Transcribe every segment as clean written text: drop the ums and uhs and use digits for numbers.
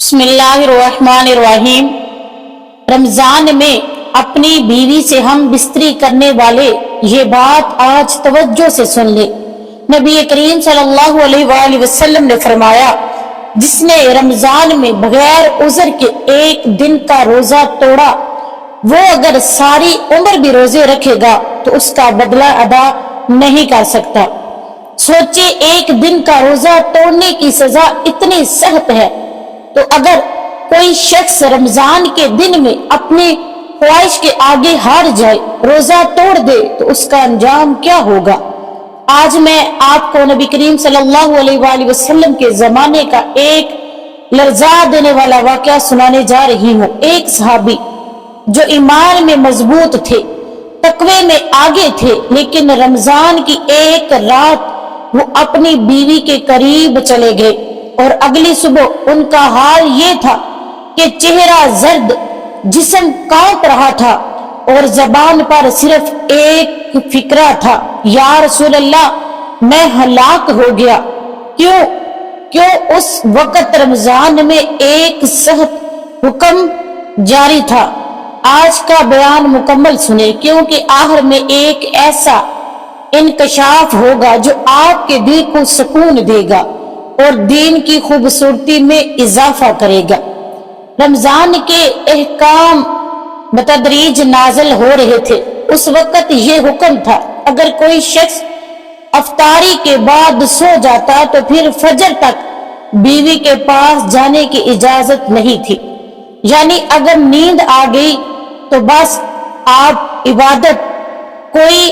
بسم اللہ الرحمن الرحیم۔ رمضان میں اپنی بیوی سے ہم بستری کرنے والے یہ بات آج توجہ سے سن لے۔ نبی کریم صلی اللہ علیہ وآلہ وسلم نے فرمایا، جس نے رمضان میں بغیر عذر کے ایک دن کا روزہ توڑا، وہ اگر ساری عمر بھی روزے رکھے گا تو اس کا بدلہ ادا نہیں کر سکتا۔ سوچے، ایک دن کا روزہ توڑنے کی سزا اتنی سخت ہے، تو اگر کوئی شخص رمضان کے دن میں اپنی خواہش کے آگے ہار جائے، روزہ توڑ دے، تو اس کا انجام کیا ہوگا؟ آج میں آپ کو نبی کریم صلی اللہ علیہ وآلہ وسلم کے زمانے کا ایک لرزا دینے والا واقعہ سنانے جا رہی ہوں۔ ایک صحابی جو ایمان میں مضبوط تھے، تقوی میں آگے تھے، لیکن رمضان کی ایک رات وہ اپنی بیوی کے قریب چلے گئے اور اگلی صبح ان کا حال یہ تھا کہ چہرہ زرد، جسم کانپ رہا تھا اور زبان پر صرف ایک فکرہ تھا، یا رسول اللہ، میں ہلاک ہو گیا۔ کیوں اس وقت رمضان میں ایک سخت حکم جاری تھا۔ آج کا بیان مکمل سنیں، کیونکہ آخر میں ایک ایسا انکشاف ہوگا جو آپ کے دل کو سکون دے گا اور دین کی خوبصورتی میں اضافہ کرے گا۔ رمضان کے احکام بتدریج نازل ہو رہے تھے۔ اس وقت یہ حکم تھا، اگر کوئی شخص افطاری کے بعد سو جاتا تو پھر فجر تک بیوی کے پاس جانے کی اجازت نہیں تھی، یعنی اگر نیند آ گئی تو بس آپ عبادت، کوئی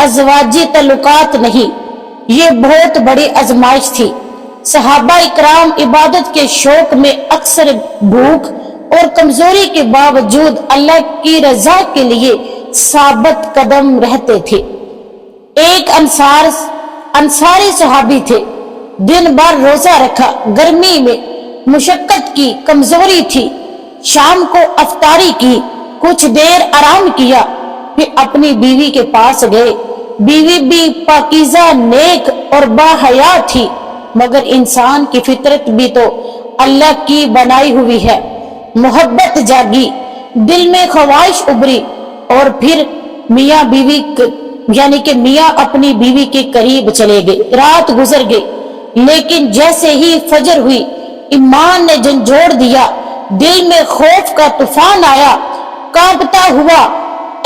ازواجی تعلقات نہیں۔ یہ بہت بڑی آزمائش تھی۔ صحابہ اکرام عبادت کے شوق میں اکثر بھوک اور کمزوری کے باوجود اللہ کی رضا کے لیے ثابت قدم رہتے تھے۔ ایک انصاری صحابی تھے، دن بھر روزہ رکھا، گرمی میں مشقت کی، کمزوری تھی، شام کو افطاری کی، کچھ دیر آرام کیا، پھر اپنی بیوی کے پاس گئے۔ بیوی بھی پاکیزہ، نیک اور باحیا تھی، مگر انسان کی فطرت بھی تو اللہ کی بنائی ہوئی ہے۔ محبت جاگی، دل میں خواہش ابھری، اور پھر میاں بیوی یعنی کہ میاں اپنی بیوی کے قریب چلے گئے۔ رات گزر گئی، لیکن جیسے ہی فجر ہوئی، ایمان نے جھنجھوڑ دیا، دل میں خوف کا طوفان آیا، کانپتا ہوا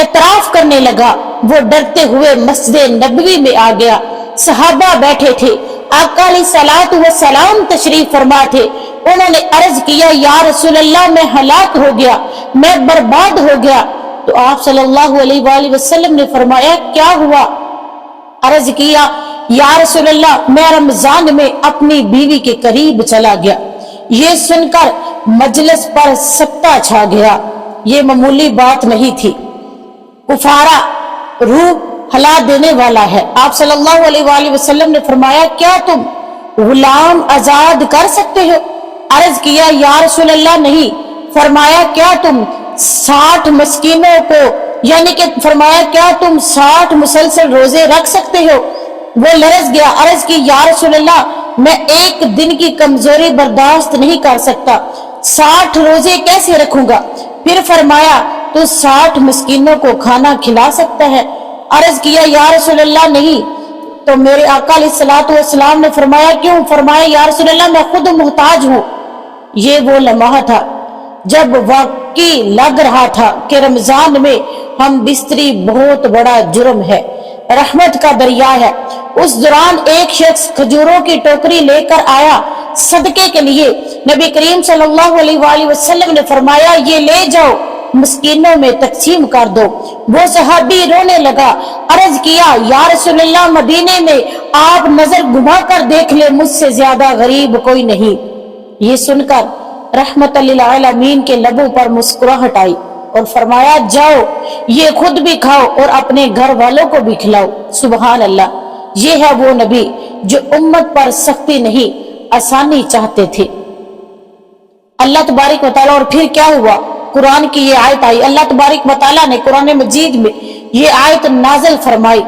اعتراف کرنے لگا۔ وہ ڈرتے ہوئے مسجد نبوی میں آ گیا۔ صحابہ بیٹھے تھے، آقا علیہ الصلوۃ والسلام تشریف فرما تھے۔ انہوں نے عرض کیا، یا رسول اللہ، میں ہلاک ہو گیا، میں برباد ہو گیا۔ تو آپ صلی اللہ علیہ وآلہ وسلم نے فرمایا، کیا ہوا؟ عرض کیا، یا رسول اللہ، میں رمضان میں اپنی بیوی کے قریب چلا گیا۔ یہ سن کر مجلس پر سکتہ چھا گیا۔ یہ معمولی بات نہیں تھی، کفارہ، روح ہلا دینے والا ہے۔ آپ صلی اللہ علیہ وآلہ وسلم نے فرمایا، کیا تم غلام آزاد کر سکتے ہو؟ عرض کیا، یا رسول اللہ، نہیں۔ فرمایا، کیا تم 60 مسکینوں کو یعنی کہ فرمایا، کیا تم 60 مسلسل روزے رکھ سکتے ہو؟ وہ لرز گیا، عرض کی، یا رسول اللہ، میں ایک دن کی کمزوری برداشت نہیں کر سکتا، 60 روزے کیسے رکھوں گا؟ پھر فرمایا، تو 60 مسکینوں کو کھانا کھلا سکتا ہے؟ عرض کیا، یا رسول اللہ، نہیں۔ تو میرے آقا علیہ الصلوۃ والسلام نے فرمایا، کیوں؟ فرمایا، یا رسول اللہ، میں خود محتاج ہوں۔ یہ وہ لمحہ تھا جب واقعی لگ رہا تھا کہ رمضان میں ہم بستری بہت بڑا جرم ہے، رحمت کا دریا ہے۔ اس دوران ایک شخص کھجوروں کی ٹوکری لے کر آیا صدقے کے لیے۔ نبی کریم صلی اللہ علیہ وآلہ وسلم نے فرمایا، یہ لے جاؤ، مسکینوں میں تقسیم کر دو۔ وہ صحابی رونے لگا، عرض کیا، یا رسول اللہ، مدینے میں آپ نظر گھما کر دیکھ لیں، مجھ سے زیادہ غریب کوئی نہیں۔ یہ سن کر رحمت للعالمین کے لبوں پر مسکراہٹ آئی اور فرمایا، جاؤ، یہ خود بھی کھاؤ اور اپنے گھر والوں کو بھی کھلاؤ۔ سبحان اللہ، یہ ہے وہ نبی جو امت پر سختی نہیں، آسانی چاہتے تھے۔ اللہ تبارک و تعالیٰ، اور پھر کیا ہوا؟ قرآن کی یہ آیت آئی، اللہ تبارک و تعالیٰ نے قرآن مجید میں یہ آیت نازل فرمائی،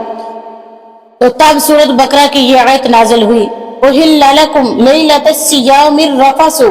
تو تب سورۃ بقرہ کی یہ آیت نازل ہوئی، أُحِلَّ لَكُمْ لَيْلَةَ الصِّيَامِ الرَّفَثُ